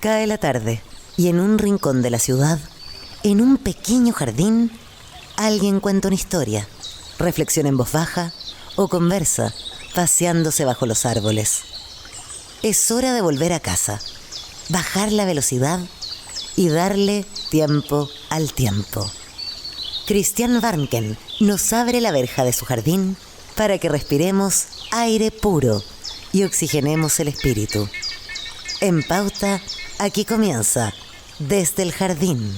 Cae la tarde y en un rincón de la ciudad, en un pequeño jardín, alguien cuenta una historia, reflexiona en voz baja o conversa, paseándose bajo los árboles. Es hora de volver a casa, bajar la velocidad y darle tiempo al tiempo. Christian Warnken nos abre la verja de su jardín para que respiremos aire puro y oxigenemos el espíritu. En Pauta, aquí comienza Desde el Jardín.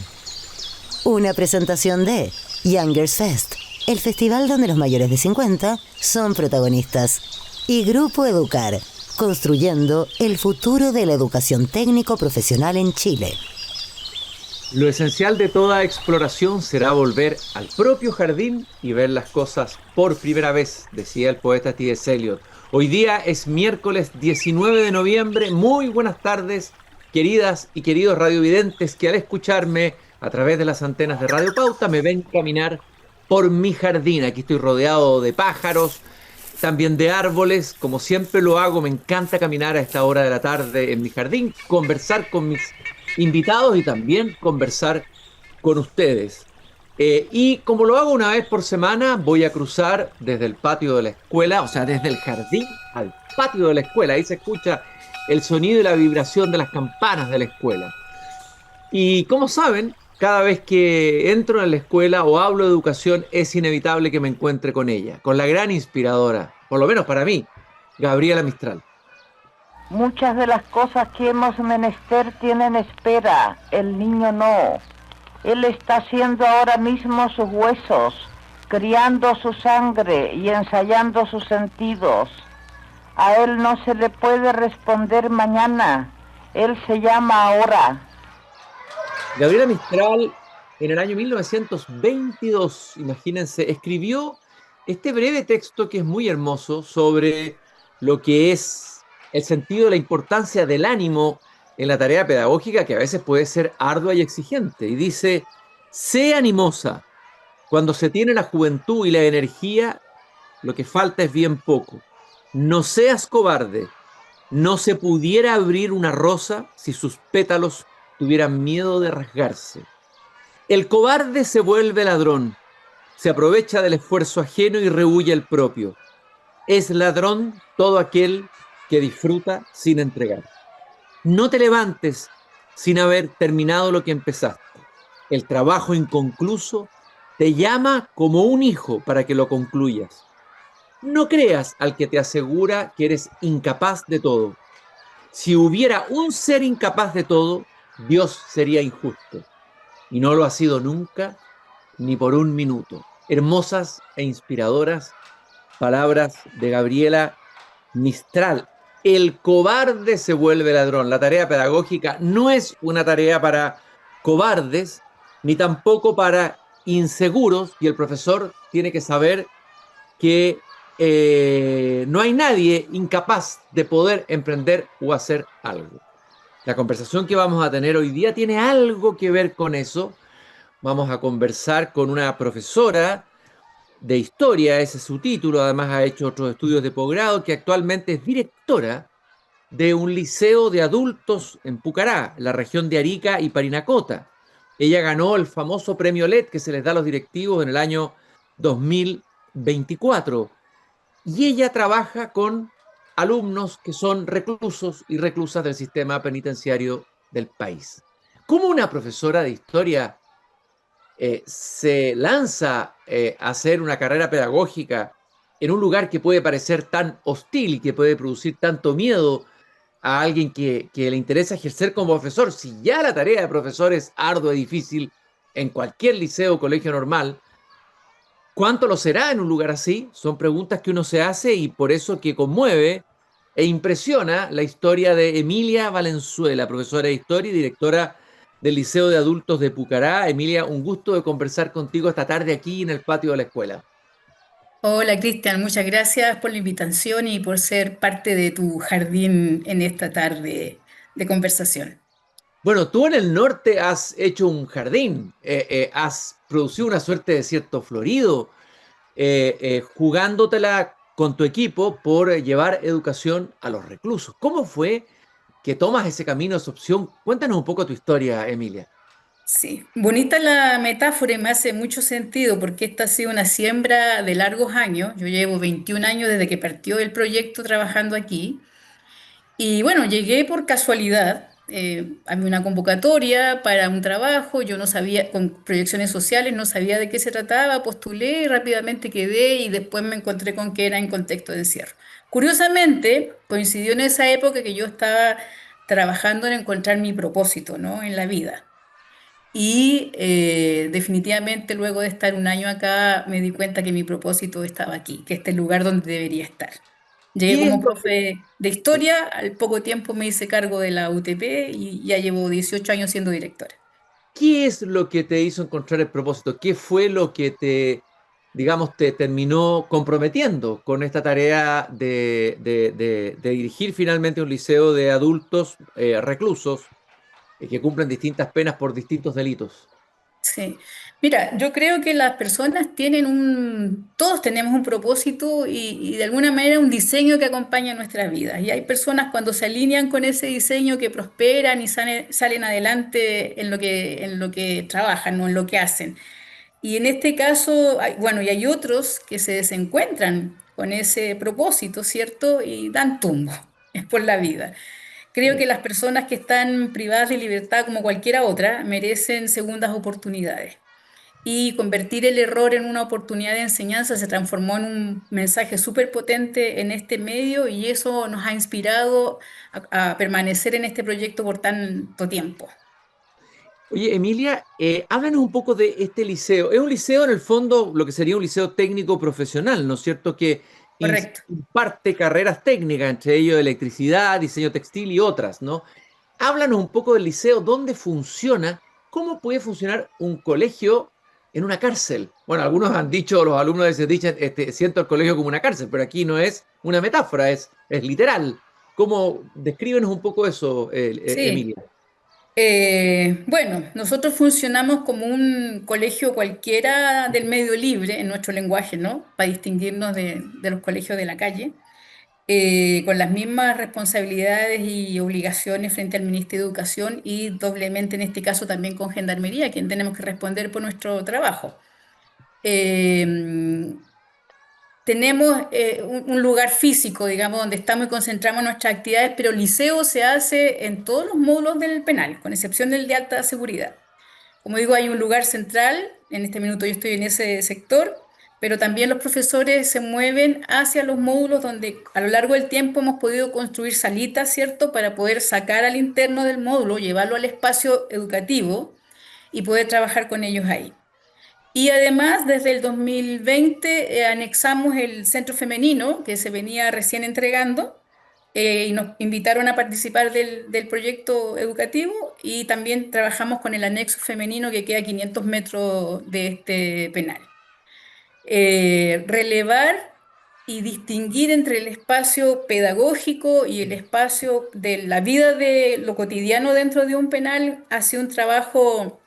Una presentación de Youngers Fest, el festival donde los mayores de 50 son protagonistas, y Grupo Educar, construyendo el futuro de la educación técnico-profesional en Chile. Lo esencial de toda exploración será volver al propio jardín y ver las cosas por primera vez, decía el poeta T.S. Eliot. Hoy día es miércoles 19 de noviembre. Muy buenas tardes, queridas y queridos radiovidentes que al escucharme a través de las antenas de Radio Pauta me ven caminar por mi jardín. Aquí estoy rodeado de pájaros, también de árboles, como siempre lo hago. Me encanta caminar a esta hora de la tarde en mi jardín, conversar con mis invitados y también conversar con ustedes. Y como lo hago una vez por semana, voy a cruzar desde el patio de la escuela, o sea, desde el jardín al patio de la escuela. Ahí se escucha el sonido y la vibración de las campanas de la escuela. Y como saben, cada vez que entro en la escuela o hablo de educación, es inevitable que me encuentre con ella, con la gran inspiradora, por lo menos para mí, Gabriela Mistral. Muchas de las cosas que hemos menester tienen espera, el niño no. Él está haciendo ahora mismo sus huesos, criando su sangre y ensayando sus sentidos. A él no se le puede responder mañana, él se llama ahora. Gabriela Mistral, en el año 1922, imagínense, escribió este breve texto que es muy hermoso sobre lo que es el sentido de la importancia del ánimo en la tarea pedagógica, que a veces puede ser ardua y exigente. Y dice: sé animosa. Cuando se tiene la juventud y la energía, lo que falta es bien poco. No seas cobarde. No se pudiera abrir una rosa si sus pétalos tuvieran miedo de rasgarse. El cobarde se vuelve ladrón. Se aprovecha del esfuerzo ajeno y rehúye el propio. Es ladrón todo aquel que disfruta sin entregar. No te levantes sin haber terminado lo que empezaste. El trabajo inconcluso te llama como un hijo para que lo concluyas. No creas al que te asegura que eres incapaz de todo. Si hubiera un ser incapaz de todo, Dios sería injusto. Y no lo ha sido nunca, ni por un minuto. Hermosas e inspiradoras palabras de Gabriela Mistral. El cobarde se vuelve ladrón. La tarea pedagógica no es una tarea para cobardes, ni tampoco para inseguros, y el profesor tiene que saber que no hay nadie incapaz de poder emprender o hacer algo. La conversación que vamos a tener hoy día tiene algo que ver con eso. Vamos a conversar con una profesora de historia, ese es su título, además ha hecho otros estudios de posgrado, que actualmente es directora de un liceo de adultos en Pucará, la región de Arica y Parinacota. Ella ganó el famoso premio LED que se les da a los directivos en el año 2024. Y ella trabaja con alumnos que son reclusos y reclusas del sistema penitenciario del país. ¿Cómo una profesora de historia se lanza a hacer una carrera pedagógica en un lugar que puede parecer tan hostil y que puede producir tanto miedo a alguien que le interesa ejercer como profesor? Si ya la tarea de profesor es ardua y difícil en cualquier liceo o colegio normal, ¿cuánto lo será en un lugar así? Son preguntas que uno se hace, y por eso que conmueve e impresiona la historia de Emilia Valenzuela, profesora de historia y directora del Liceo de Adultos de Pucará. Emilia, un gusto de conversar contigo esta tarde aquí en el patio de la escuela. Hola Cristian, muchas gracias por la invitación y por ser parte de tu jardín en esta tarde de conversación. Bueno, tú en el norte has hecho un jardín, has producido una suerte de desierto florido, jugándotela con tu equipo por llevar educación a los reclusos. ¿Cómo fue que tomas ese camino, esa opción. Cuéntanos un poco tu historia, Emilia. Sí, bonita la metáfora y me hace mucho sentido porque esta ha sido una siembra de largos años. Yo llevo 21 años desde que partió el proyecto trabajando aquí. Y bueno, llegué por casualidad. Había una convocatoria para un trabajo, yo no sabía, con proyecciones sociales, no sabía de qué se trataba, postulé, rápidamente quedé y después me encontré con que era en contexto de encierro. Curiosamente, coincidió en esa época que yo estaba trabajando en encontrar mi propósito, ¿no? En la vida. Y definitivamente luego de estar un año acá me di cuenta que mi propósito estaba aquí, que este es el lugar donde debería estar. Llegué ¿Qué es como lo que, profe de historia, al poco tiempo me hice cargo de la UTP y ya llevo 18 años siendo directora. qué es lo que te hizo encontrar el propósito? ¿Qué fue lo que te, digamos, te terminó comprometiendo con esta tarea de dirigir finalmente un liceo de adultos reclusos que cumplen distintas penas por distintos delitos? Sí, mira, yo creo que las personas todos tenemos un propósito y de alguna manera un diseño que acompaña nuestras vidas. Y hay personas cuando se alinean con ese diseño que prosperan y salen adelante en lo que trabajan, no en lo que hacen. Y en este caso, bueno, y hay otros que se desencuentran con ese propósito, ¿cierto? Y dan tumbo, es por la vida. Creo que las personas que están privadas de libertad, como cualquiera otra, merecen segundas oportunidades. Y convertir el error en una oportunidad de enseñanza se transformó en un mensaje súper potente en este medio y eso nos ha inspirado a permanecer en este proyecto por tanto tiempo. Oye, Emilia, háblanos un poco de este liceo. Es un liceo, en el fondo, lo que sería un liceo técnico profesional, ¿no es cierto? Que Correcto. imparte carreras técnicas, entre ellos electricidad, diseño textil y otras, ¿no? Háblanos un poco del liceo, dónde funciona, cómo puede funcionar un colegio en una cárcel. Bueno, algunos han dicho, los alumnos a veces dicen, siento el colegio como una cárcel, pero aquí no es una metáfora, es literal. ¿Cómo? Descríbenos un poco eso, Sí. Emilia. Bueno, nosotros funcionamos como un colegio cualquiera del medio libre en nuestro lenguaje, ¿no? Para distinguirnos de los colegios de la calle, con las mismas responsabilidades y obligaciones frente al Ministerio de Educación y doblemente en este caso también con Gendarmería, a quien tenemos que responder por nuestro trabajo. Eh, Tenemos un lugar físico, digamos, donde estamos y concentramos nuestras actividades, pero el liceo se hace en todos los módulos del penal, con excepción del de alta seguridad. Como digo, hay un lugar central, en este minuto yo estoy en ese sector, pero también los profesores se mueven hacia los módulos donde a lo largo del tiempo hemos podido construir salitas, ¿cierto?, para poder sacar al interno del módulo, llevarlo al espacio educativo y poder trabajar con ellos ahí. Y además, desde el 2020 anexamos el centro femenino que se venía recién entregando y nos invitaron a participar del proyecto educativo y también trabajamos con el anexo femenino que queda a 500 metros de este penal. Relevar y distinguir entre el espacio pedagógico y el espacio de la vida de lo cotidiano dentro de un penal ha sido un trabajo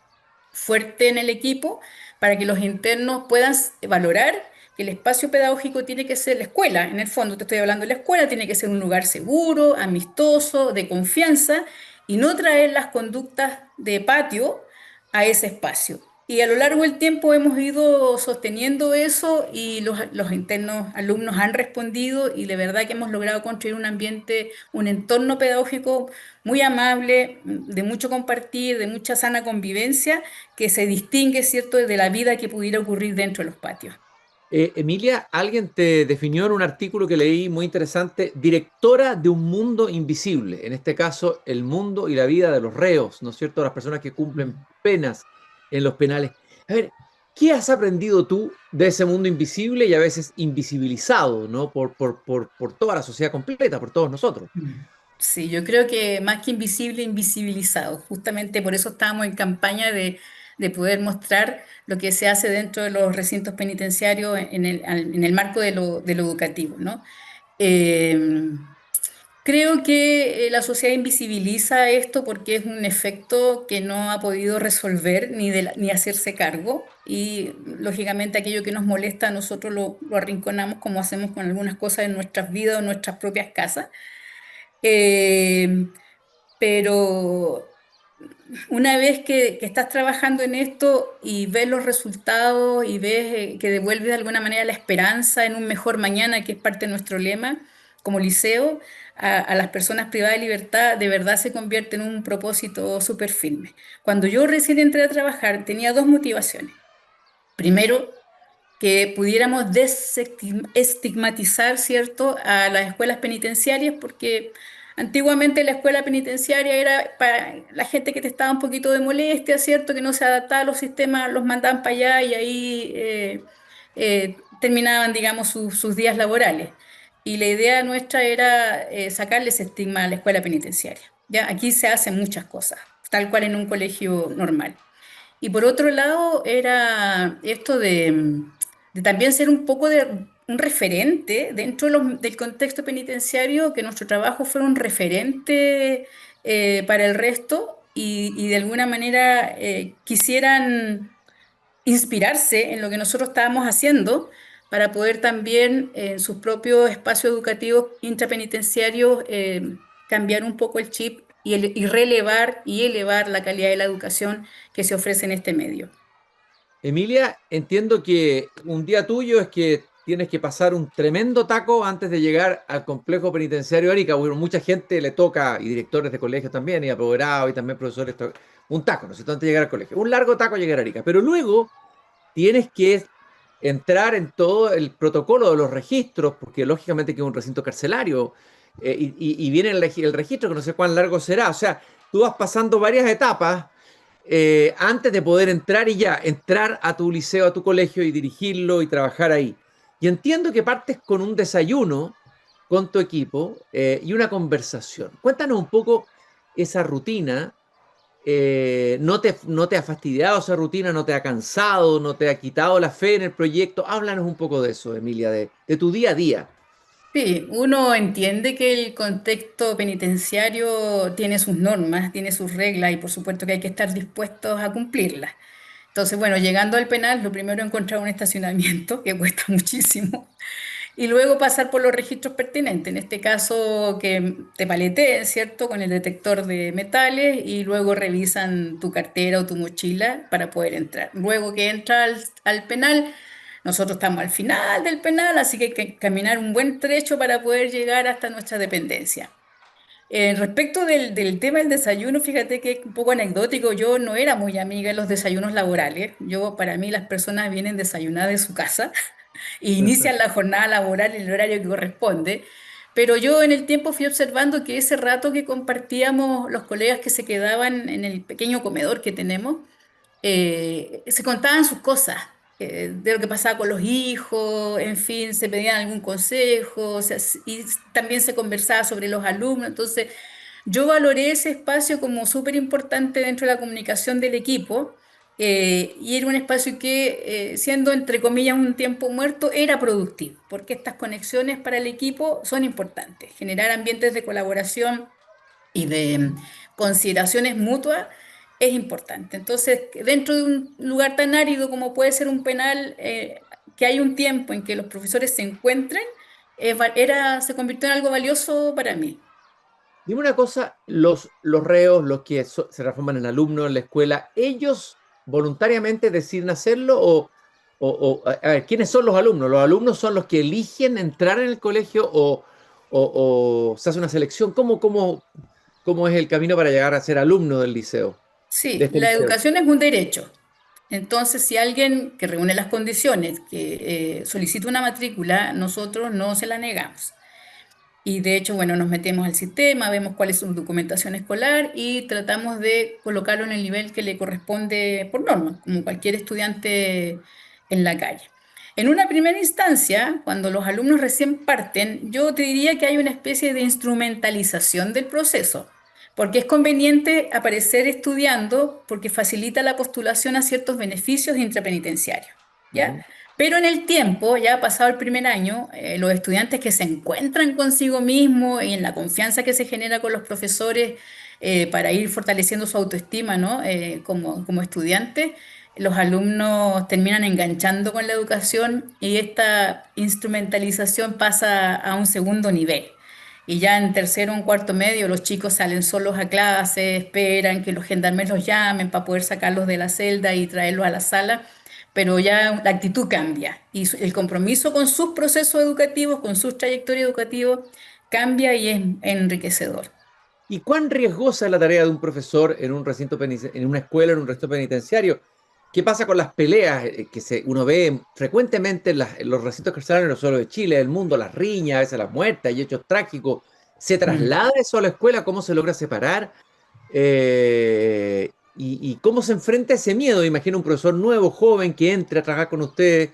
fuerte en el equipo para que los internos puedan valorar que el espacio pedagógico tiene que ser la escuela. En el fondo, te estoy hablando de la escuela, tiene que ser un lugar seguro, amistoso, de confianza y no traer las conductas de patio a ese espacio. Y a lo largo del tiempo hemos ido sosteniendo eso y los internos alumnos han respondido y de verdad que hemos logrado construir un ambiente, un entorno pedagógico muy amable, de mucho compartir, de mucha sana convivencia, que se distingue, ¿cierto?, de la vida que pudiera ocurrir dentro de los patios. Emilia, alguien te definió en un artículo que leí muy interesante, directora de un mundo invisible, en este caso el mundo y la vida de los reos, ¿no es cierto? Las personas que cumplen penas en los penales. A ver, ¿qué has aprendido tú de ese mundo invisible y a veces invisibilizado, ¿no? Por toda la sociedad completa, por todos nosotros? Sí, yo creo que más que invisible, invisibilizado. Justamente por eso estábamos en campaña de poder mostrar lo que se hace dentro de los recintos penitenciarios en el marco de lo educativo, ¿no? Eh, Creo que la sociedad invisibiliza esto porque es un efecto que no ha podido resolver ni hacerse cargo y lógicamente aquello que nos molesta a nosotros lo arrinconamos como hacemos con algunas cosas en nuestras vidas o en nuestras propias casas. Eh, pero una vez que estás trabajando en esto y ves los resultados y ves que devuelves de alguna manera la esperanza en un mejor mañana, que es parte de nuestro lema como liceo, a las personas privadas de libertad, de verdad se convierte en un propósito súper firme. Cuando yo recién entré a trabajar, tenía dos motivaciones. Primero, que pudiéramos desestigmatizar, ¿cierto?, a las escuelas penitenciarias, porque antiguamente la escuela penitenciaria era para la gente que te estaba un poquito de molestia, ¿cierto?, que no se adaptaba a los sistemas, los mandaban para allá y ahí terminaban, digamos, sus días laborales. Y la idea nuestra era sacarle ese estigma a la escuela penitenciaria. ¿Ya? Aquí se hacen muchas cosas, tal cual en un colegio normal. Y por otro lado, era esto de también ser un poco de un referente dentro del contexto penitenciario, que nuestro trabajo fuera un referente para el resto y de alguna manera quisieran inspirarse en lo que nosotros estábamos haciendo para poder también en sus propios espacios educativos intrapenitenciarios cambiar un poco el chip y relevar y elevar la calidad de la educación que se ofrece en este medio. Emilia, entiendo que un día tuyo es que tienes que pasar un tremendo taco antes de llegar al complejo penitenciario Arica. Bueno, mucha gente le toca, y directores de colegios también, y apoderados, y también profesores, un taco, ¿no es cierto?, antes de llegar al colegio. Un largo taco a llegar a Arica. Pero luego tienes que entrar en todo el protocolo de los registros, porque lógicamente que es un recinto carcelario, y viene el registro, que no sé cuán largo será. O sea, tú vas pasando varias etapas antes de poder entrar y ya, entrar a tu liceo, a tu colegio y dirigirlo y trabajar ahí. Y entiendo que partes con un desayuno con tu equipo y una conversación. Cuéntanos un poco esa rutina. ¿No te ha fastidiado esa rutina? ¿No te ha cansado? ¿No te ha quitado la fe en el proyecto? Háblanos un poco de eso, Emilia, de tu día a día. Sí, uno entiende que el contexto penitenciario tiene sus normas, tiene sus reglas y por supuesto que hay que estar dispuestos a cumplirlas. Entonces, bueno, llegando al penal, lo primero es encontrar un estacionamiento que cuesta muchísimo y luego pasar por los registros pertinentes. En este caso, que te paleteen, ¿cierto? Con el detector de metales y luego revisan tu cartera o tu mochila para poder entrar. Luego que entras al penal, nosotros estamos al final del penal, así que hay que caminar un buen trecho para poder llegar hasta nuestra dependencia. Respecto del tema del desayuno, fíjate que es un poco anecdótico. Yo no era muy amiga de los desayunos laborales. Para mí, las personas vienen desayunadas de su casa e inician la jornada laboral en el horario que corresponde. Pero yo en el tiempo fui observando que ese rato que compartíamos los colegas que se quedaban en el pequeño comedor que tenemos, se contaban sus cosas, de lo que pasaba con los hijos, en fin, se pedían algún consejo, o sea, y también se conversaba sobre los alumnos. Entonces, yo valoré ese espacio como súper importante dentro de la comunicación del equipo. Y era un espacio que, siendo entre comillas un tiempo muerto, era productivo, porque estas conexiones para el equipo son importantes. Generar ambientes de colaboración y de consideraciones mutuas es importante. Entonces, dentro de un lugar tan árido como puede ser un penal, que hay un tiempo en que los profesores se encuentren, se convirtió en algo valioso para mí. Dime una cosa, los reos, los que se transforman en alumnos en la escuela, ¿ellos voluntariamente deciden hacerlo a ver, ¿quiénes son los alumnos? ¿Los alumnos son los que eligen entrar en el colegio o se hace una selección? ¿Cómo es el camino para llegar a ser alumno del liceo, de Sí, este la liceo? educación es un derecho. Entonces, si alguien que reúne las condiciones, que solicita una matrícula, nosotros no se la negamos. Y de hecho, bueno, nos metemos al sistema, vemos cuál es su documentación escolar y tratamos de colocarlo en el nivel que le corresponde por norma, como cualquier estudiante en la calle. En una primera instancia, cuando los alumnos recién parten, yo te diría que hay una especie de instrumentalización del proceso, porque es conveniente aparecer estudiando porque facilita la postulación a ciertos beneficios intrapenitenciarios, ¿ya? Ujú. Pero en el tiempo, ya pasado el primer año, los estudiantes que se encuentran consigo mismos y en la confianza que se genera con los profesores para ir fortaleciendo su autoestima, ¿no? Como estudiantes, los alumnos terminan enganchando con la educación y esta instrumentalización pasa a un segundo nivel. y ya en tercero o en cuarto medio los chicos salen solos a clase, esperan que los gendarmes los llamen para poder sacarlos de la celda y traerlos a la sala, pero ya la actitud cambia y el compromiso con sus procesos educativos, con sus trayectorias educativas, cambia y es enriquecedor. ¿Y cuán riesgosa es la tarea de un profesor en un en una escuela, en un recinto penitenciario? ¿Qué pasa con las peleas uno ve frecuentemente en los recintos carcelarios, no solo de Chile, del mundo, las riñas, a veces las muertes y hechos trágicos? ¿Se Mm. traslada eso a la escuela? ¿Cómo se logra separar? ¿Y cómo se enfrenta ese miedo? Imagina un profesor nuevo, joven, que entre a trabajar con ustedes.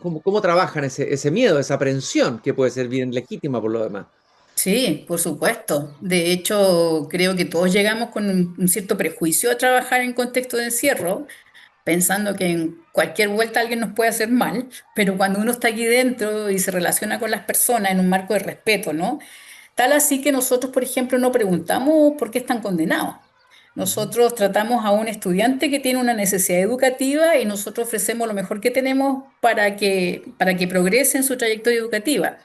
¿Cómo trabajan ese miedo, esa aprensión, que puede ser bien legítima por lo demás? Sí, por supuesto. De hecho, creo que todos llegamos con un cierto prejuicio a trabajar en contexto de encierro, pensando que en cualquier vuelta alguien nos puede hacer mal, pero cuando uno está aquí dentro y se relaciona con las personas en un marco de respeto, ¿no? Tal así que nosotros, por ejemplo, no preguntamos por qué están condenados. Ujú. Nosotros tratamos a un estudiante que tiene una necesidad educativa y nosotros ofrecemos lo mejor que tenemos para que progrese en su trayectoria educativa.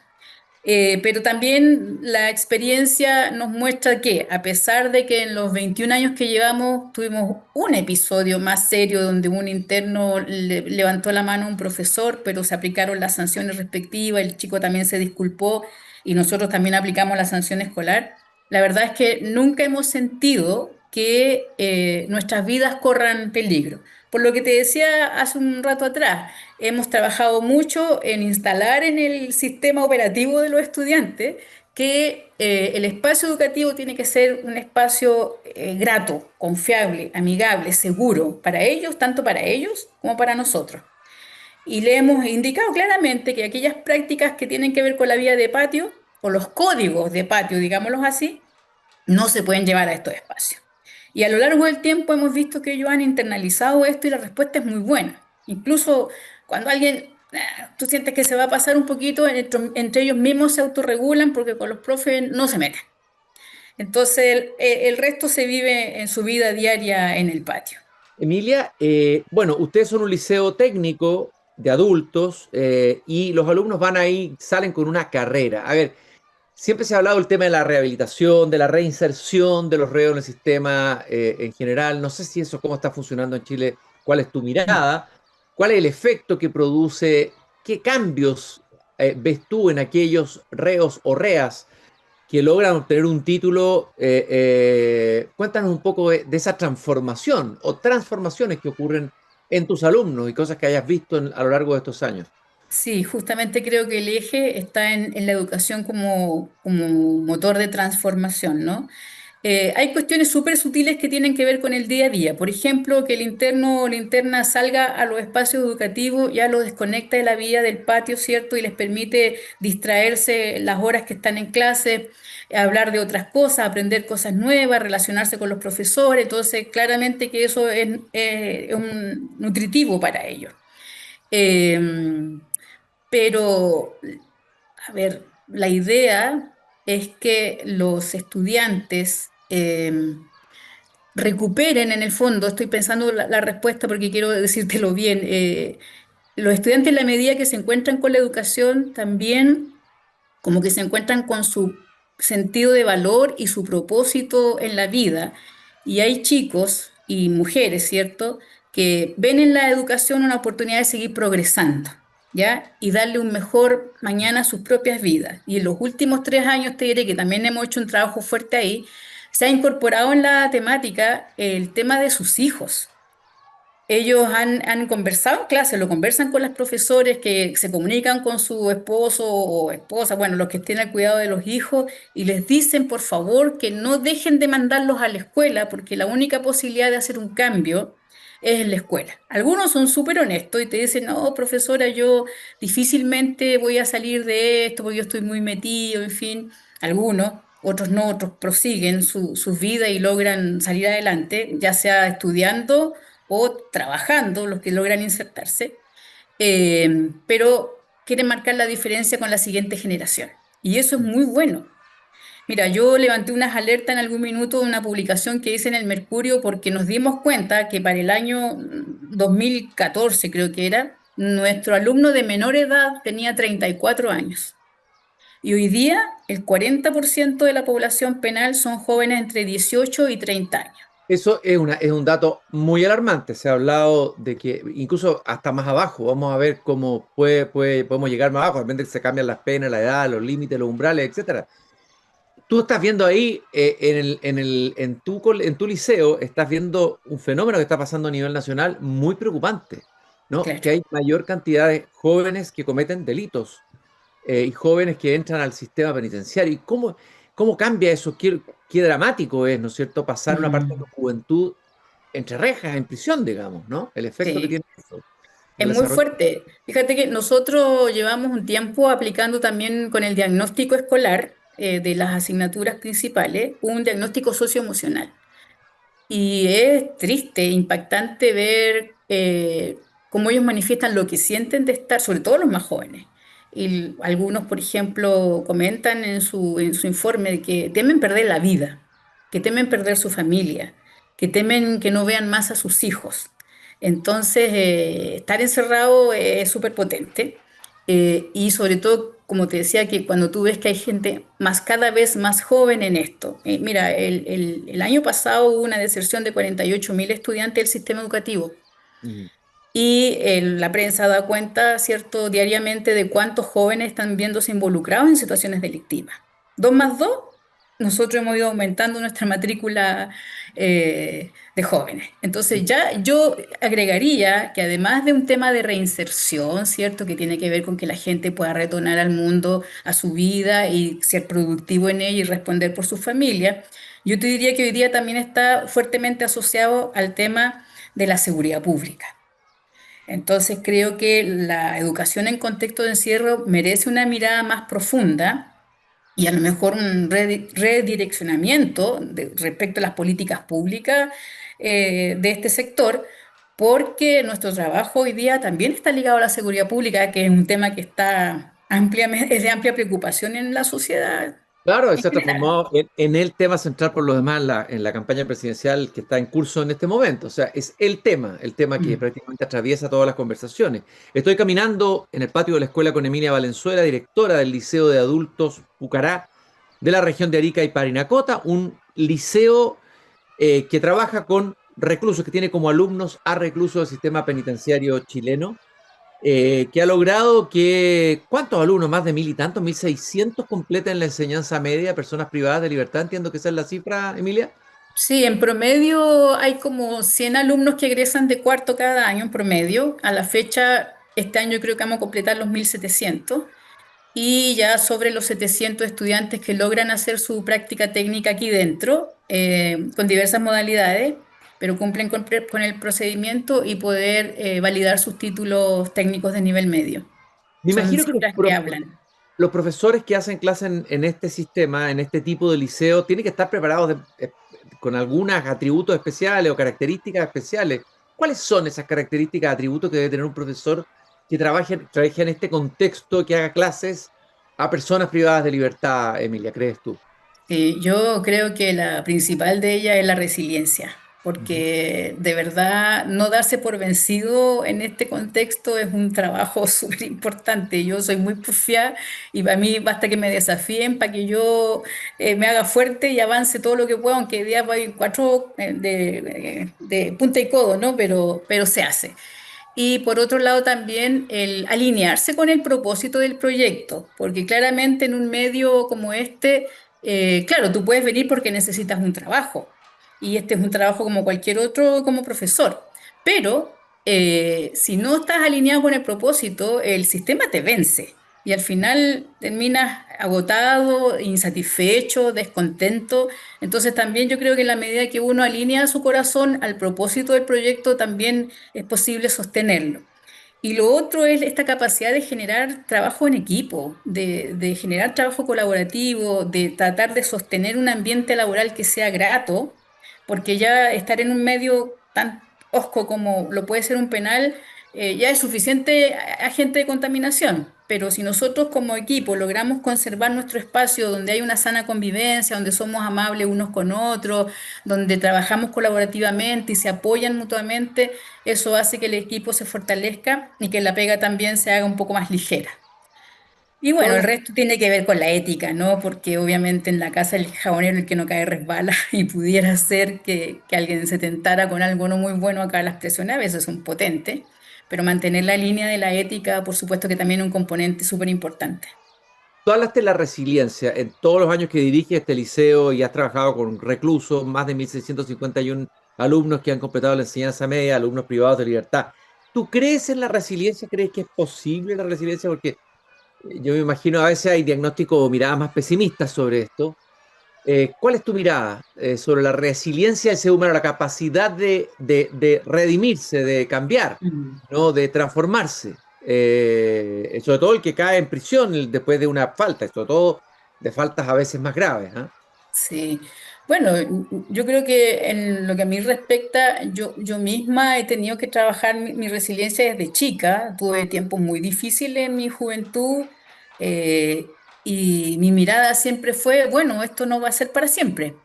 Pero también la experiencia nos muestra que, a pesar de que en los 21 años que llevamos tuvimos un episodio más serio donde un interno levantó la mano a un profesor, pero se aplicaron las sanciones respectivas, el chico también se disculpó y nosotros también aplicamos la sanción escolar, la verdad es que nunca hemos sentido que nuestras vidas corran peligro. Por lo que te decía hace un rato atrás, hemos trabajado mucho en instalar en el sistema operativo de los estudiantes que el espacio educativo tiene que ser un espacio grato, confiable, amigable, seguro para ellos, tanto para ellos como para nosotros. Y le hemos indicado claramente que aquellas prácticas que tienen que ver con la vida de patio o los códigos de patio, digámoslos así, no se pueden llevar a estos espacios. Y a lo largo del tiempo hemos visto que ellos han internalizado esto y la respuesta es muy buena. Incluso cuando alguien, tú sientes que se va a pasar un poquito, entre ellos mismos se autorregulan porque con los profes no se meten. Entonces el resto se vive en su vida diaria en el patio. Emilia, bueno, ustedes son un liceo técnico de adultos y los alumnos van ahí, salen con una carrera. A ver, siempre se ha hablado del tema de la rehabilitación, de la reinserción de los reos en el sistema en general. No sé si eso, cómo está funcionando en Chile, cuál es tu mirada, cuál es el efecto que produce, qué cambios ves tú en aquellos reos o reas que logran obtener un título. Cuéntanos un poco de esa transformación o transformaciones que ocurren en tus alumnos y cosas que hayas visto a lo largo de estos años. Sí, justamente creo que el eje está en la educación como motor de transformación, ¿no? Hay cuestiones súper sutiles que tienen que ver con el día a día. Por ejemplo, que el interno o la interna salga a los espacios educativos, ya lo desconecta de la vida del patio, ¿cierto? Y les permite distraerse las horas que están en clase, hablar de otras cosas, aprender cosas nuevas, relacionarse con los profesores. Entonces, claramente que eso es un nutritivo para ellos. Eh, pero, a ver, la idea es que los estudiantes recuperen en el fondo, estoy pensando la respuesta porque quiero decírtelo bien, los estudiantes en la medida que se encuentran con la educación también como que se encuentran con su sentido de valor y su propósito en la vida. Y hay chicos y mujeres, ¿cierto?, que ven en la educación una oportunidad de seguir progresando, ¿ya? Y darle un mejor mañana a sus propias vidas. Y en los últimos 3 años te diré que también hemos hecho un trabajo fuerte ahí. Se ha incorporado en la temática el tema de sus hijos. Ellos han conversado en clase, lo conversan con los profesores que se comunican con su esposo o esposa, bueno, los que estén al cuidado de los hijos, y les dicen, por favor, que no dejen de mandarlos a la escuela, porque la única posibilidad de hacer un cambio es en la escuela. Algunos son súper honestos y te dicen, no, profesora, yo difícilmente voy a salir de esto porque yo estoy muy metido, en fin. Algunos, otros no, otros prosiguen su vida y logran salir adelante, ya sea estudiando o trabajando, los que logran insertarse, pero quieren marcar la diferencia con la siguiente generación. Y eso es muy bueno. Mira, yo levanté unas alertas en algún minuto de una publicación que hice en el Mercurio porque nos dimos cuenta que para el año 2014, creo que era, nuestro alumno de menor edad tenía 34 años. Y hoy día el 40% de la población penal son jóvenes entre 18 y 30 años. Eso es un dato muy alarmante. Se ha hablado de que incluso hasta más abajo, vamos a ver cómo podemos llegar más abajo, de repente se cambian las penas, la edad, los límites, los umbrales, etcétera. Tú estás viendo ahí en tu liceo, estás viendo un fenómeno que está pasando a nivel nacional muy preocupante, ¿no? Claro. Que hay mayor cantidad de jóvenes que cometen delitos y jóvenes que entran al sistema penitenciario. ¿Y cómo cambia eso? Qué dramático es, ¿no es cierto?, pasar una parte de Mm, tu juventud entre rejas, en prisión, digamos, ¿no? El efecto que sí. tiene eso en Es el muy desarrollo. fuerte. Fíjate que nosotros llevamos un tiempo aplicando también con el diagnóstico escolar de las asignaturas principales un diagnóstico socioemocional. Y es triste, impactante ver cómo ellos manifiestan lo que sienten de estar, sobre todo los más jóvenes. Y algunos, por ejemplo, comentan en su informe de que temen perder la vida, que temen perder su familia, que temen que no vean más a sus hijos. Entonces, estar encerrado es súper potente. Y sobre todo, como te decía, que cuando tú ves que hay gente más cada vez más joven en esto. Mira, el año pasado hubo una deserción de 48.000 estudiantes del sistema educativo Mm. y la prensa da cuenta, ¿cierto?, diariamente de cuántos jóvenes están viéndose involucrados en situaciones delictivas. Dos más dos, nosotros hemos ido aumentando nuestra matrícula de jóvenes. Entonces ya yo agregaría que además de un tema de reinserción, ¿cierto?, que tiene que ver con que la gente pueda retornar al mundo, a su vida y ser productivo en ella y responder por su familia, yo te diría que hoy día también está fuertemente asociado al tema de la seguridad pública. Entonces creo que la educación en contexto de encierro merece una mirada más profunda y a lo mejor un redireccionamiento respecto a las políticas públicas de este sector, porque nuestro trabajo hoy día también está ligado a la seguridad pública, que es un tema que está ampliamente, es de amplia preocupación en la sociedad Claro, en se ha general. transformado en el tema central por lo demás en la campaña presidencial que está en curso en este momento. O sea, es el tema que Mm. prácticamente atraviesa todas las conversaciones. Estoy caminando en el patio de la escuela con Emilia Valenzuela, directora del Liceo de Adultos Pucará de la región de Arica y Parinacota, un liceo que trabaja con reclusos, que tiene como alumnos a reclusos del sistema penitenciario chileno que ha logrado que, ¿cuántos alumnos? Más de 1.000 y tantos, 1.600 completen la enseñanza media, personas privadas de libertad, entiendo que esa es la cifra, Emilia. Sí, en promedio hay como 100 alumnos que egresan de cuarto cada año en promedio. A la fecha, este año creo que vamos a completar los 1.700 y ya sobre los 700 estudiantes que logran hacer su práctica técnica aquí dentro, con diversas modalidades, pero cumplen con el procedimiento y poder validar sus títulos técnicos de nivel medio. Me Son imagino que cifras que hablan. los profesores que hacen clase en este sistema, en este tipo de liceo, tienen que estar preparados con algunos atributos especiales o características especiales. ¿Cuáles son esas características, atributos que debe tener un profesor que trabaje en este contexto, que haga clases a personas privadas de libertad, Emilia, crees tú? Sí, yo creo que la principal de ellas es la resiliencia, Ujú. porque de verdad no darse por vencido en este contexto es un trabajo súper importante. Yo soy muy porfiada y para mí basta que me desafíen para que yo me haga fuerte y avance todo lo que pueda, aunque día voy cuatro de punta y codo, ¿no? Pero se hace. Y por otro lado también el alinearse con el propósito del proyecto, porque claramente en un medio como este, claro, tú puedes venir porque necesitas un trabajo, y este es un trabajo como cualquier otro como profesor, pero si no estás alineado con el propósito, el sistema te vence. Y al final terminas agotado, insatisfecho, descontento. Entonces también yo creo que en la medida que uno alinea su corazón al propósito del proyecto, también es posible sostenerlo. Y lo otro es esta capacidad de generar trabajo en equipo, de generar trabajo colaborativo, de tratar de sostener un ambiente laboral que sea grato, porque ya estar en un medio tan hosco como lo puede ser un penal, ya es suficiente agente de contaminación. Pero si nosotros como equipo logramos conservar nuestro espacio donde hay una sana convivencia, donde somos amables unos con otros, donde trabajamos colaborativamente y se apoyan mutuamente, eso hace que el equipo se fortalezca y que la pega también se haga un poco más ligera. Y bueno, el Todas resto tiene que ver con la ética, ¿no? Porque obviamente en la casa del jabonero el que no cae resbala y pudiera ser que alguien se tentara con algo no muy bueno. Acá las presiones a veces son potentes, pero mantener la línea de la ética, por supuesto que también es un componente súper importante. Tú hablaste de la resiliencia en todos los años que diriges este liceo y has trabajado con reclusos, más de 1.651 alumnos que han completado la enseñanza media, alumnos privados de libertad. ¿Tú crees en la resiliencia? ¿Crees que es posible la resiliencia? Porque yo me imagino a veces hay diagnósticos o miradas más pesimistas sobre esto. ¿Cuál es tu mirada sobre la resiliencia del ser humano, la capacidad de redimirse, de cambiar, Mm. ¿no? De transformarse? Sobre todo el que cae en prisión después de una falta, sobre todo de faltas a veces más graves, ¿ah? Sí, bueno, yo creo que en lo que a mí respecta, yo misma he tenido que trabajar mi resiliencia desde chica. Tuve tiempos muy difíciles en mi juventud, y mi mirada siempre fue, bueno, esto no va a ser para siempre.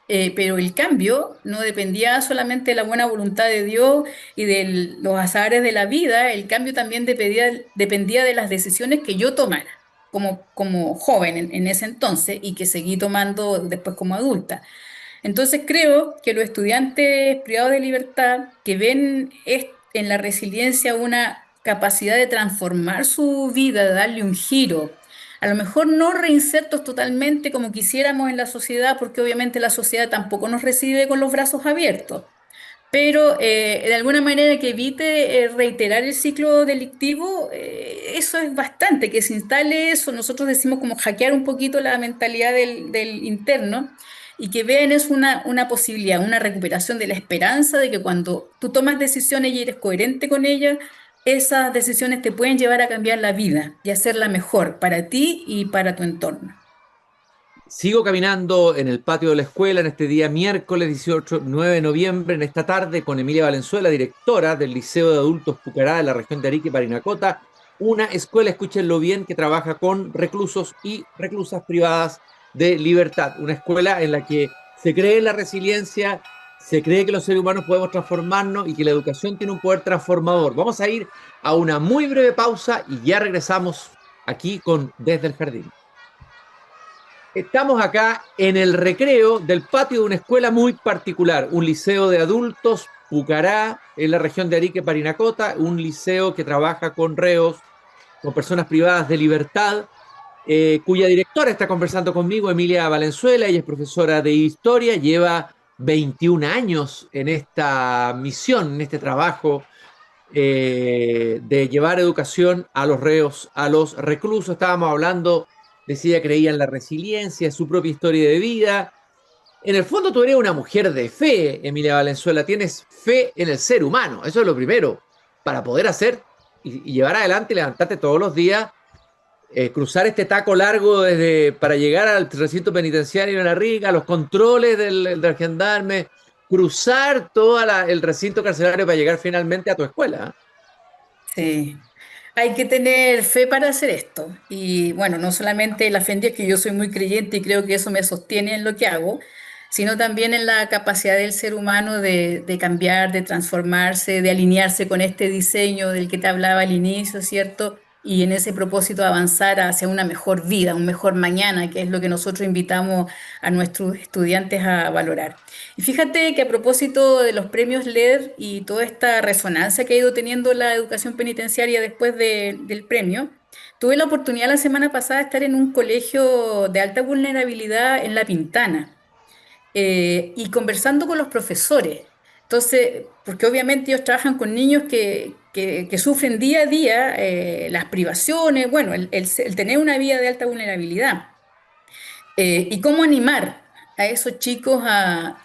Pero el cambio no dependía solamente de la buena voluntad de Dios y de los azares de la vida, el cambio también dependía de las decisiones que yo tomara como joven en ese entonces y que seguí tomando después como adulta. Entonces creo que los estudiantes privados de libertad que ven en la resiliencia una capacidad de transformar su vida, de darle un giro, a lo mejor no reinsertos totalmente como quisiéramos en la sociedad, porque obviamente la sociedad tampoco nos recibe con los brazos abiertos, pero de alguna manera que evite reiterar el ciclo delictivo, eso es bastante, que se instale eso, nosotros decimos como hackear un poquito la mentalidad del interno y que vean es una posibilidad, una recuperación de la esperanza de que cuando tú tomas decisiones y eres coherente con ellas, esas decisiones te pueden llevar a cambiar la vida y hacerla mejor para ti y para tu entorno. Sigo caminando en el patio de la escuela en este día miércoles 18, 9 de noviembre, en esta tarde, con Emilia Valenzuela, directora del Liceo de Adultos Pucará de la región de Arica y Parinacota, una escuela, escúchenlo bien, que trabaja con reclusos y reclusas privadas de libertad. Una escuela en la que se cree en la resiliencia, se cree que los seres humanos podemos transformarnos y que la educación tiene un poder transformador. Vamos a ir a una muy breve pausa y ya regresamos aquí con Desde el Jardín. Estamos acá en el recreo del patio de una escuela muy particular, un liceo de adultos, Pucará, en la región de Arica y Parinacota, un liceo que trabaja con reos, con personas privadas de libertad, cuya directora está conversando conmigo, Emilia Valenzuela. Ella es profesora de historia, lleva 21 años en esta misión, en este trabajo de llevar educación a los reos, a los reclusos. Estábamos hablando de si ella creía en la resiliencia, su propia historia de vida. En el fondo tú eres una mujer de fe, Emilia Valenzuela, tienes fe en el ser humano, eso es lo primero, para poder hacer y llevar adelante y levantarte todos los días, cruzar este taco largo para llegar al recinto penitenciario de La Rica, los controles del gendarme, cruzar todo el recinto carcelario para llegar finalmente a tu escuela, ¿eh? Sí. Hay que tener fe para hacer esto. Y bueno, no solamente la fe en Dios, que yo soy muy creyente y creo que eso me sostiene en lo que hago, sino también en la capacidad del ser humano de cambiar, de transformarse, de alinearse con este diseño del que te hablaba al inicio, ¿cierto? Y en ese propósito avanzar hacia una mejor vida, un mejor mañana, que es lo que nosotros invitamos a nuestros estudiantes a valorar. Y fíjate que a propósito de los premios LED y toda esta resonancia que ha ido teniendo la educación penitenciaria después del premio, tuve la oportunidad la semana pasada de estar en un colegio de alta vulnerabilidad en La Pintana, y conversando con los profesores. Entonces, porque obviamente ellos trabajan con niños que sufren día a día las privaciones, bueno, el tener una vida de alta vulnerabilidad. Y cómo animar a esos chicos a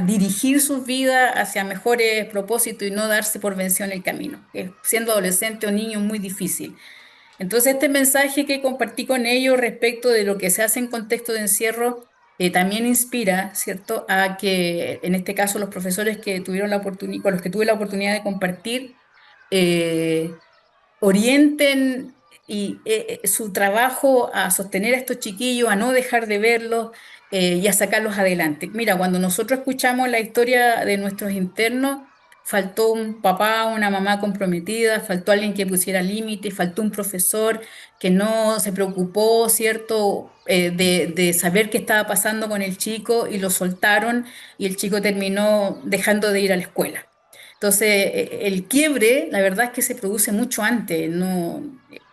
dirigir sus vidas hacia mejores propósitos y no darse por vencido en el camino. Siendo adolescente o niño es muy difícil. Entonces, este mensaje que compartí con ellos respecto de lo que se hace en contexto de encierro también inspira, ¿cierto?, a que en este caso los profesores que tuvieron la oportunidad, con los que tuve la oportunidad de compartir, eh, orienten su trabajo a sostener a estos chiquillos, a no dejar de verlos y a sacarlos adelante. Mira, cuando nosotros escuchamos la historia de nuestros internos, faltó un papá, una mamá comprometida, faltó alguien que pusiera límites, faltó un profesor que no se preocupó, ¿cierto?, de saber qué estaba pasando con el chico y lo soltaron y el chico terminó dejando de ir a la escuela. Entonces, el quiebre, la verdad es que se produce mucho antes, no,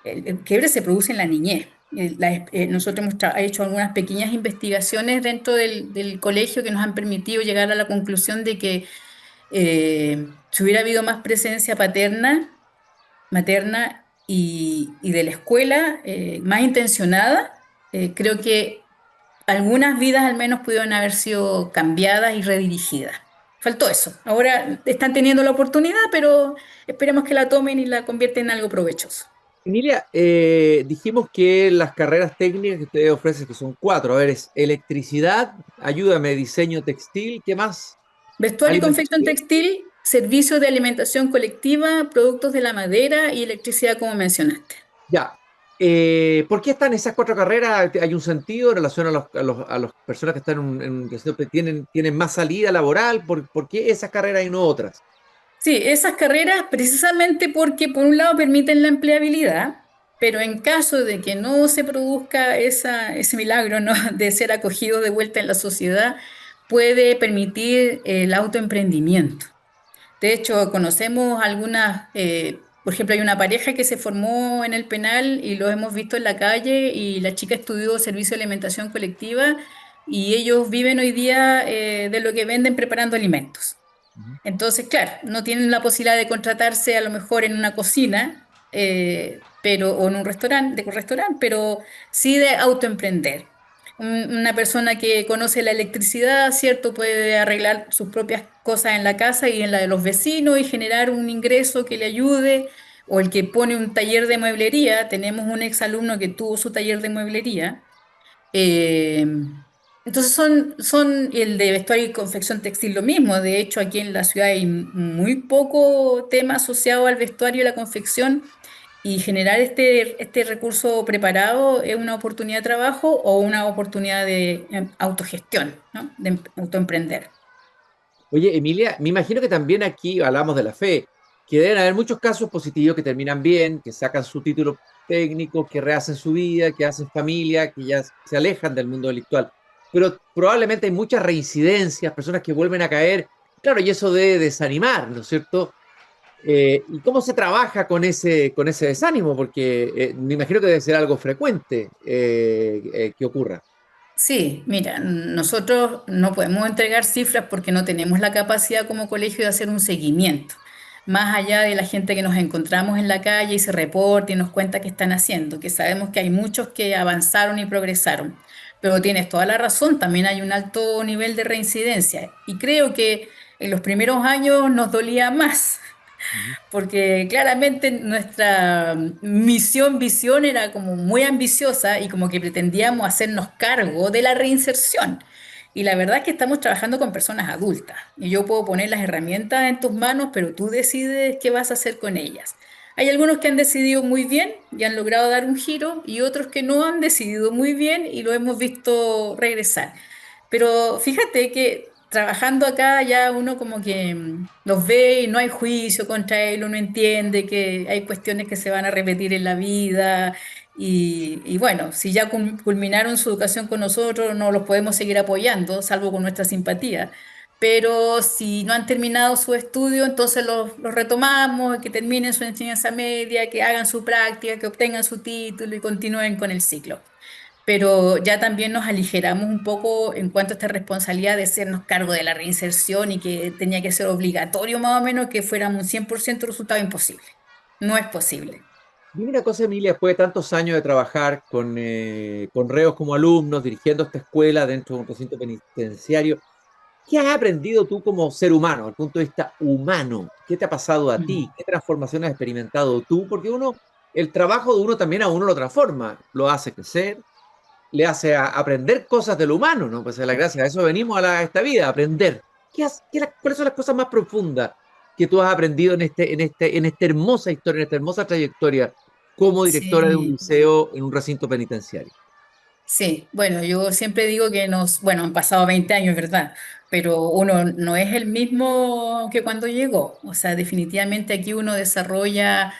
el quiebre se produce en la niñez. Nosotros hemos hecho algunas pequeñas investigaciones dentro del colegio que nos han permitido llegar a la conclusión de que si hubiera habido más presencia paterna, materna y de la escuela más intencionada, creo que algunas vidas al menos pudieron haber sido cambiadas y redirigidas. Faltó eso. Ahora están teniendo la oportunidad, pero esperemos que la tomen y la convierten en algo provechoso. Emilia, dijimos que las carreras técnicas que ustedes ofrecen, que son 4, a ver, es electricidad, ayúdame, diseño textil, ¿qué más? Vestuario y confección Alimentación. textil, servicios de alimentación colectiva, productos de la madera y electricidad, como mencionaste. Ya. ¿Por qué están esas 4 carreras? ¿Hay un sentido en relación a las personas que están tienen más salida laboral? ¿Por qué esas carreras y no otras? Sí, esas carreras precisamente porque por un lado permiten la empleabilidad, pero en caso de que no se produzca ese milagro, ¿no?, de ser acogido de vuelta en la sociedad, puede permitir el autoemprendimiento. De hecho, conocemos algunas, por ejemplo, hay una pareja que se formó en el penal y lo hemos visto en la calle y la chica estudió servicio de alimentación colectiva y ellos viven hoy día de lo que venden preparando alimentos. Ujú. Entonces, claro, no tienen la posibilidad de contratarse a lo mejor en una cocina, o en un restaurante, pero sí de autoemprender. Una persona que conoce la electricidad, ¿cierto?, puede arreglar sus propias cosas en la casa y en la de los vecinos y generar un ingreso que le ayude. O el que pone un taller de mueblería. Tenemos un exalumno que tuvo su taller de mueblería. Eh, entonces son el de vestuario y confección textil lo mismo. De hecho, aquí en la ciudad hay muy poco tema asociado al vestuario y la confección y generar este recurso preparado es una oportunidad de trabajo o una oportunidad de autogestión, ¿no?, de autoemprender. Oye, Emilia, me imagino que también aquí hablamos de la fe, que deben haber muchos casos positivos que terminan bien, que sacan su título técnico, que rehacen su vida, que hacen familia, que ya se alejan del mundo delictual. Pero probablemente hay muchas reincidencias, personas que vuelven a caer. Claro, y eso debe desanimar, ¿no es cierto? ¿Y cómo se trabaja con ese desánimo? Porque me imagino que debe ser algo frecuente que ocurra. Sí, mira, nosotros no podemos entregar cifras porque no tenemos la capacidad como colegio de hacer un seguimiento, más allá de la gente que nos encontramos en la calle y se reporta y nos cuenta qué están haciendo, que sabemos que hay muchos que avanzaron y progresaron. Pero tienes toda la razón, también hay un alto nivel de reincidencia y creo que en los primeros años nos dolía más Ujú. porque claramente nuestra visión era como muy ambiciosa y como que pretendíamos hacernos cargo de la reinserción. Y la verdad es que estamos trabajando con personas adultas y yo puedo poner las herramientas en tus manos, pero tú decides qué vas a hacer con ellas. Hay algunos que han decidido muy bien y han logrado dar un giro y otros que no han decidido muy bien y lo hemos visto regresar. Pero fíjate que trabajando acá ya uno como que los ve y no hay juicio contra él, uno entiende que hay cuestiones que se van a repetir en la vida y bueno, si ya culminaron su educación con nosotros, no los podemos seguir apoyando, salvo con nuestra simpatía. Pero si no han terminado su estudio, entonces los retomamos, que terminen su enseñanza media, que hagan su práctica, que obtengan su título y continúen con el ciclo, pero ya también nos aligeramos un poco en cuanto a esta responsabilidad de hacernos cargo de la reinserción y que tenía que ser obligatorio más o menos que fuéramos un 100% resultado imposible. No es posible. Dime una cosa, Emilia, después de tantos años de trabajar con reos como alumnos, dirigiendo esta escuela dentro de un recinto penitenciario, ¿qué has aprendido tú como ser humano, desde el punto de vista humano? ¿Qué te ha pasado a ti? Mm. ¿Qué transformaciones has experimentado tú? Porque el trabajo de uno también a uno lo transforma, lo hace crecer, le hace aprender cosas de lo humano, ¿no? Pues es la gracia, a eso venimos a esta vida, a aprender. ¿Cuáles son las cosas más profundas que tú has aprendido en esta hermosa historia, en esta hermosa trayectoria como directora de un Sí. liceo en un recinto penitenciario? Sí, bueno, yo siempre digo que bueno, han pasado 20 años, ¿verdad? Pero uno no es el mismo que cuando llegó. O sea, definitivamente aquí uno desarrolla,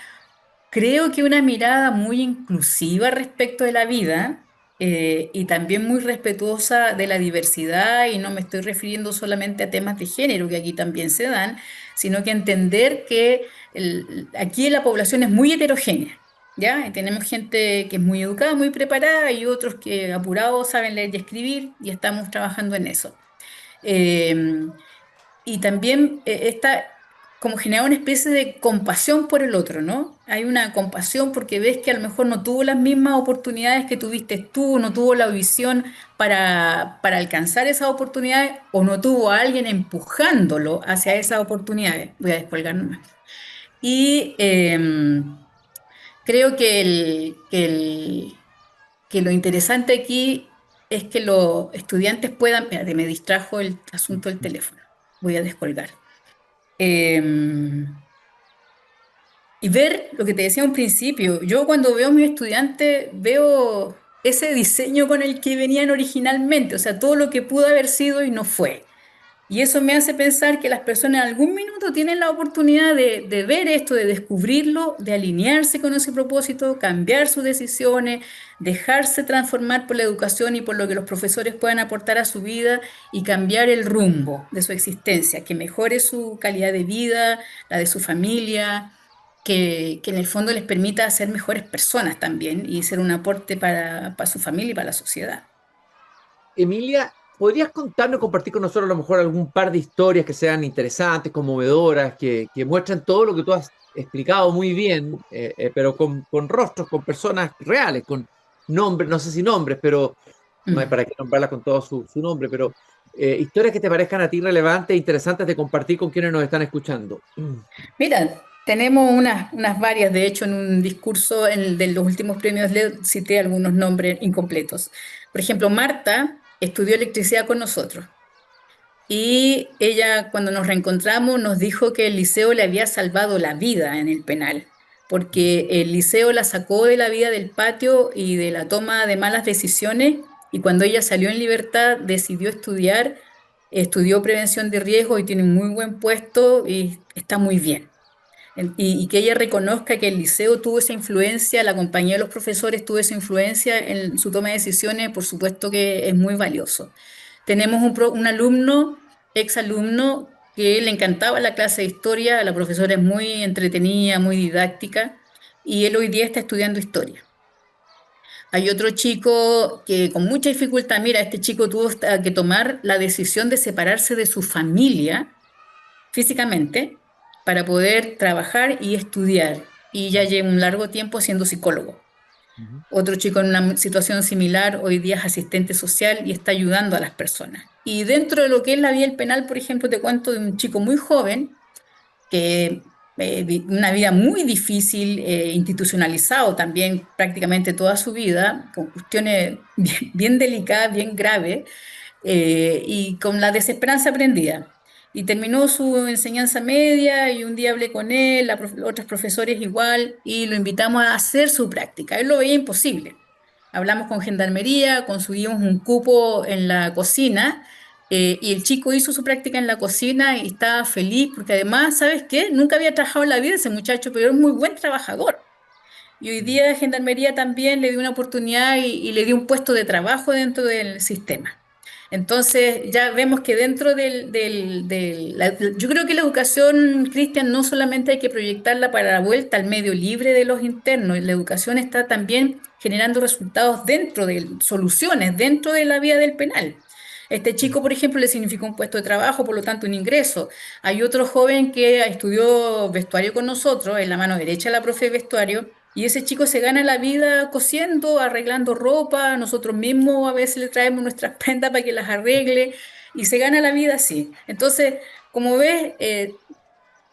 creo que una mirada muy inclusiva respecto de la vida, y también muy respetuosa de la diversidad, y no me estoy refiriendo solamente a temas de género, que aquí también se dan, sino que entender que aquí la población es muy heterogénea. ¿Ya? Y tenemos gente que es muy educada, muy preparada, y otros que apurados saben leer y escribir, y estamos trabajando en eso. Eh, y también está como generar una especie de compasión por el otro, ¿no? Hay una compasión porque ves que a lo mejor no tuvo las mismas oportunidades que tuviste tú, no tuvo la visión para alcanzar esas oportunidades, o no tuvo a alguien empujándolo hacia esas oportunidades. Voy a descolgar nomás. Y creo que lo interesante aquí es que los estudiantes puedan, espérate, me distrajo el asunto del teléfono, voy a descolgar. Eh, y ver lo que te decía a un principio, yo cuando veo a mis estudiantes veo ese diseño con el que venían originalmente, o sea, todo lo que pudo haber sido y no fue. Y eso me hace pensar que las personas en algún minuto tienen la oportunidad de ver esto, de descubrirlo, de alinearse con ese propósito, cambiar sus decisiones, dejarse transformar por la educación y por lo que los profesores puedan aportar a su vida, y cambiar el rumbo de su existencia, que mejore su calidad de vida, la de su familia, que en el fondo les permita ser mejores personas también y ser un aporte para su familia y para la sociedad. Emilia, ¿podrías contarnos, compartir con nosotros a lo mejor algún par de historias que sean interesantes, conmovedoras, que muestran todo lo que tú has explicado muy bien, pero con rostros, con personas reales, con nombres, no sé si nombres, pero no hay Mm. para qué nombrarlas con todo su nombre, pero historias que te parezcan a ti relevantes e interesantes de compartir con quienes nos están escuchando. Mira, tenemos unas varias, de hecho, en un discurso de los últimos premios LED cité algunos nombres incompletos. Por ejemplo, Marta estudió electricidad con nosotros, y ella, cuando nos reencontramos, nos dijo que el liceo le había salvado la vida en el penal, porque el liceo la sacó de la vida del patio y de la toma de malas decisiones, y cuando ella salió en libertad decidió estudiar, estudió prevención de riesgo y tiene un muy buen puesto y está muy bien. Y que ella reconozca que el liceo tuvo esa influencia, la compañía de los profesores tuvo esa influencia en su toma de decisiones, por supuesto que es muy valioso. Tenemos un alumno, ex alumno, que le encantaba la clase de historia, la profesora es muy entretenida, muy didáctica, y él hoy día está estudiando historia. Hay otro chico que con mucha dificultad, mira, este chico tuvo hasta que tomar la decisión de separarse de su familia físicamente para poder trabajar y estudiar. Y ya lleva un largo tiempo siendo psicólogo. Ujú. Otro chico en una situación similar hoy día es asistente social y está ayudando a las personas. Y dentro de lo que es la vida del penal, por ejemplo, te cuento de un chico muy joven que una vida muy difícil, institucionalizado también prácticamente toda su vida, con cuestiones bien delicadas, bien graves, y con la desesperanza aprendida. Y terminó su enseñanza media, y un día hablé con él, otros profesores igual, y lo invitamos a hacer su práctica. Él lo veía imposible. Hablamos con Gendarmería, conseguimos un cupo en la cocina, y el chico hizo su práctica en la cocina y estaba feliz porque además, ¿sabes qué? Nunca había trabajado en la vida ese muchacho, pero era un muy buen trabajador. Y hoy día Gendarmería también le dio una oportunidad y le dio un puesto de trabajo dentro del sistema. Entonces ya vemos que dentro yo creo que la educación, Cristian, no solamente hay que proyectarla para la vuelta al medio libre de los internos, la educación está también generando resultados dentro de soluciones, dentro de la vía del penal. Este chico, por ejemplo, le significó un puesto de trabajo, por lo tanto un ingreso. Hay otro joven que estudió vestuario con nosotros, en la mano derecha la profe de vestuario, y ese chico se gana la vida cosiendo, arreglando ropa. Nosotros mismos a veces le traemos nuestras prendas para que las arregle, y se gana la vida así. Entonces, como ves,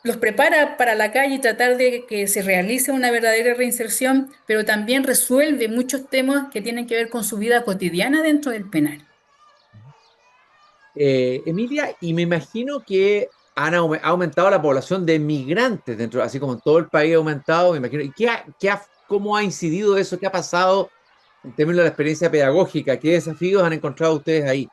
los prepara para la calle y tratar de que se realice una verdadera reinserción, pero también resuelve muchos temas que tienen que ver con su vida cotidiana dentro del penal. Emilia, y me imagino que ha aumentado la población de migrantes dentro, así como en todo el país ha aumentado, me imagino. ¿Y cómo ha incidido eso? ¿Qué ha pasado en términos de la experiencia pedagógica, ¿qué desafíos han encontrado ustedes ahí?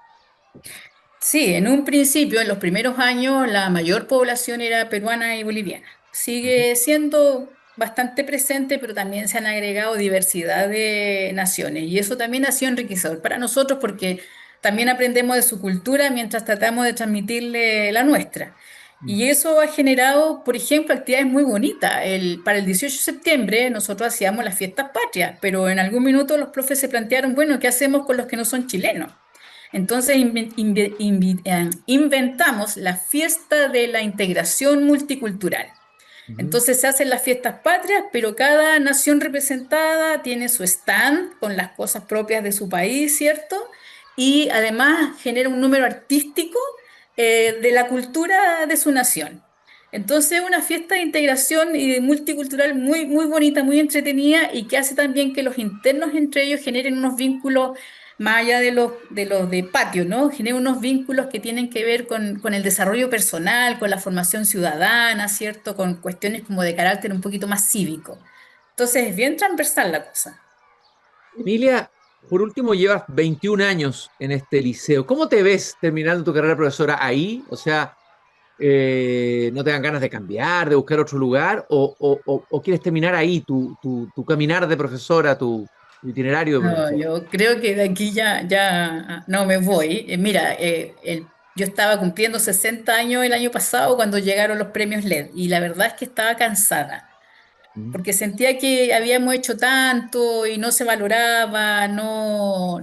Sí, en un principio, en los primeros años, la mayor población era peruana y boliviana. Ujú. Sigue siendo bastante presente, pero también se han agregado diversidad de naciones y eso también ha sido enriquecedor para nosotros porque también aprendemos de su cultura mientras tratamos de transmitirle la nuestra. Y eso ha generado, por ejemplo, actividades muy bonitas. Para el 18 de septiembre nosotros hacíamos las fiestas patrias, pero en algún minuto los profes se plantearon, bueno, ¿qué hacemos con los que no son chilenos? Entonces inventamos la fiesta de la integración multicultural. Ujú. Entonces se hacen las fiestas patrias, pero cada nación representada tiene su stand con las cosas propias de su país, ¿cierto? Y además genera un número artístico de la cultura de su nación. Entonces, una fiesta de integración y de multicultural muy, muy bonita, muy entretenida y que hace también que los internos entre ellos generen unos vínculos más allá de los de patio, ¿no? Genera unos vínculos que tienen que ver con el desarrollo personal, con la formación ciudadana, ¿cierto? Con cuestiones como de carácter un poquito más cívico. Entonces, es bien transversal la cosa. Emilia, por último, llevas 21 años en este liceo. ¿Cómo te ves terminando tu carrera de profesora ahí? O sea, ¿no te dan ganas de cambiar, de buscar otro lugar? ¿O quieres terminar ahí tu caminar de profesora, tu itinerario de No, profesora? yo creo que de aquí ya no me voy. Mira, yo estaba cumpliendo 60 años el año pasado cuando llegaron los premios LED y la verdad es que estaba cansada Mm. porque sentía que habíamos hecho tanto y no se valoraba, no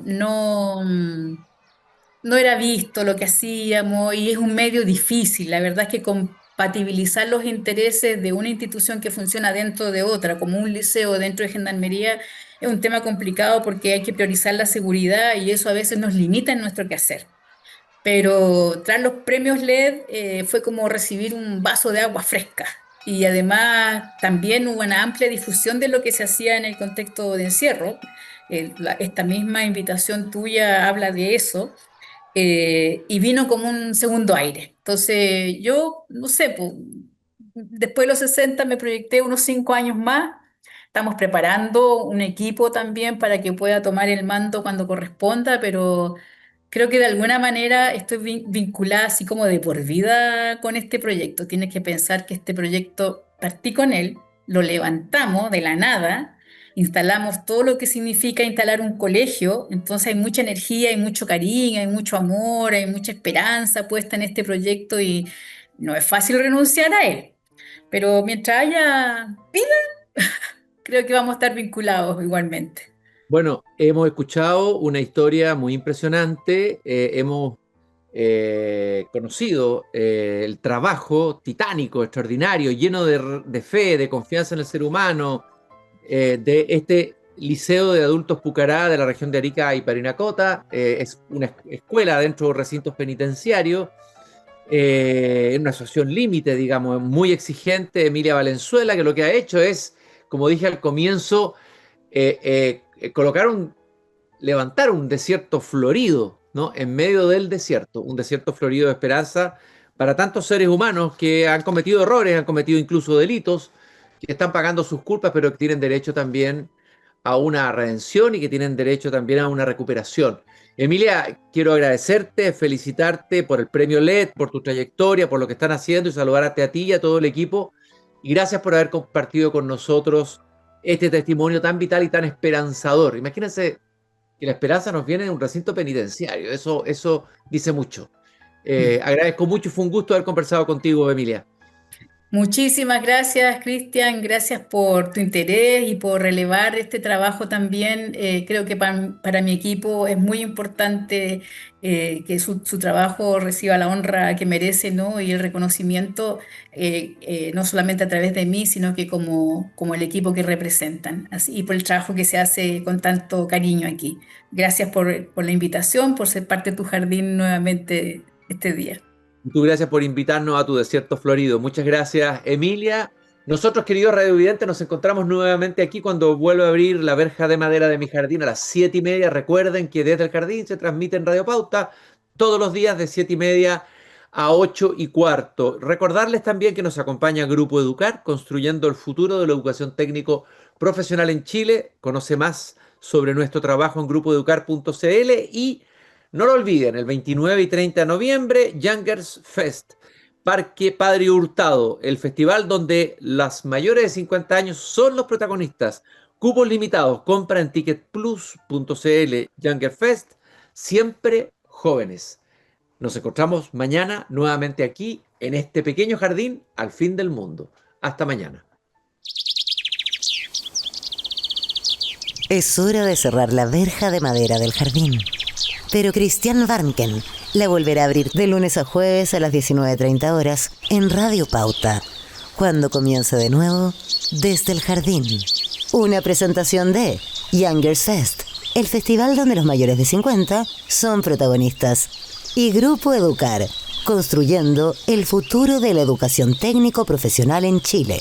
era visto lo que hacíamos y es un medio difícil. La verdad es que compatibilizar los intereses de una institución que funciona dentro de otra, como un liceo dentro de Gendarmería, es un tema complicado porque hay que priorizar la seguridad y eso a veces nos limita en nuestro quehacer. Pero tras los premios LED fue como recibir un vaso de agua fresca. Y además también hubo una amplia difusión de lo que se hacía en el contexto de encierro. Esta misma invitación tuya habla de eso y vino como un segundo aire. Entonces, yo, no sé, pues, después de los 60 me proyecté unos 5 años más. Estamos preparando un equipo también para que pueda tomar el mando cuando corresponda, pero creo que de alguna manera estoy vinculada así como de por vida con este proyecto. Tienes que pensar que este proyecto, partí con él, lo levantamos de la nada, instalamos todo lo que significa instalar un colegio, entonces hay mucha energía, hay mucho cariño, hay mucho amor, hay mucha esperanza puesta en este proyecto y no es fácil renunciar a él, pero mientras haya vida, creo que vamos a estar vinculados igualmente. Bueno, hemos escuchado una historia muy impresionante, hemos conocido el trabajo titánico, extraordinario, lleno de fe, de confianza en el ser humano, de este Liceo de Adultos Pucará de la región de Arica y Parinacota. Es una escuela dentro de recintos penitenciarios, en una situación límite, digamos, muy exigente. Emilia Valenzuela, que lo que ha hecho es, como dije al comienzo, colocar levantar un desierto florido, ¿no? En medio del desierto, un desierto florido de esperanza para tantos seres humanos que han cometido errores, han cometido incluso delitos, que están pagando sus culpas, pero que tienen derecho también a una redención y que tienen derecho también a una recuperación. Emilia, quiero agradecerte, felicitarte por el premio LED, por tu trayectoria, por lo que están haciendo y saludarte a ti y a todo el equipo. Y gracias por haber compartido con nosotros este testimonio tan vital y tan esperanzador. Imagínense que la esperanza nos viene de un recinto penitenciario. Eso dice mucho. Agradezco mucho y fue un gusto haber conversado contigo, Emilia. Muchísimas gracias, Cristian. Gracias por tu interés y por relevar este trabajo también. Creo que para mi equipo es muy importante que su trabajo reciba la honra que merece, ¿no? Y el reconocimiento, no solamente a través de mí, sino que como el equipo que representan. Así, y por el trabajo que se hace con tanto cariño aquí. Gracias por la invitación, por ser parte de tu jardín nuevamente este día. Tú gracias por invitarnos a tu desierto florido. Muchas gracias, Emilia. Nosotros, queridos radiovidentes, nos encontramos nuevamente aquí cuando vuelva a abrir la verja de madera de mi jardín a las 7:30. Recuerden que desde el jardín se transmite en Radio Pauta todos los días de 7:30 a 8:15. Recordarles también que nos acompaña Grupo Educar, construyendo el futuro de la educación técnico profesional en Chile. Conoce más sobre nuestro trabajo en grupoeducar.cl y no lo olviden, el 29 y 30 de noviembre, Youngers Fest, Parque Padre Hurtado, el festival donde las mayores de 50 años son los protagonistas. Cupos limitados, compra en ticketplus.cl, Younger Fest, siempre jóvenes. Nos encontramos mañana nuevamente aquí, en este pequeño jardín al fin del mundo. Hasta mañana. Es hora de cerrar la verja de madera del jardín. Pero Cristian Warnken la volverá a abrir de lunes a jueves a las 19:30 horas en Radio Pauta, cuando comience de nuevo Desde el Jardín. Una presentación de Youngers Fest, el festival donde los mayores de 50 son protagonistas. Y Grupo Educar, construyendo el futuro de la educación técnico-profesional en Chile.